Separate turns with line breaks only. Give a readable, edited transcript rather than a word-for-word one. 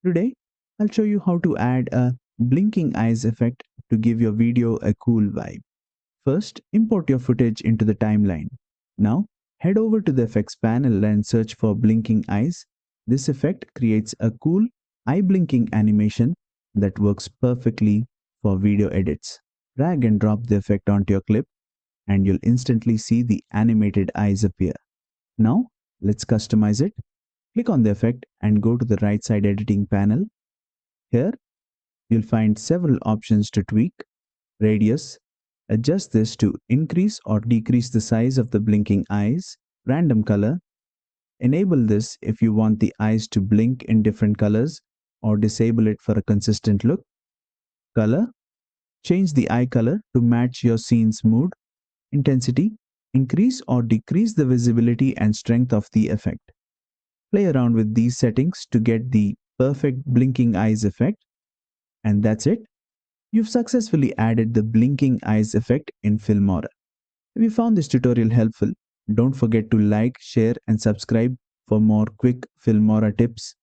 Today, I'll show you how to add a blinking eyes effect to give your video a cool vibe. First, import your footage into the timeline. Now, head over to the effects panel and search for blinking eyes. This effect creates a cool eye blinking animation that works perfectly for video edits. Drag and drop the effect onto your clip and you'll instantly see the animated eyes appear. Now, let's customize it. Click on the effect and go to the right side editing panel. Here, you'll find several options to tweak. Radius. Adjust this to increase or decrease the size of the blinking eyes. Random color. Enable this if you want the eyes to blink in different colors or disable it for a consistent look. Color. Change the eye color to match your scene's mood. Intensity. Increase or decrease the visibility and strength of the effect. Play around with these settings to get the perfect blinking eyes effect. And that's it. You've successfully added the blinking eyes effect in Filmora. If you found this tutorial helpful, don't forget to like, share and subscribe for more quick Filmora tips.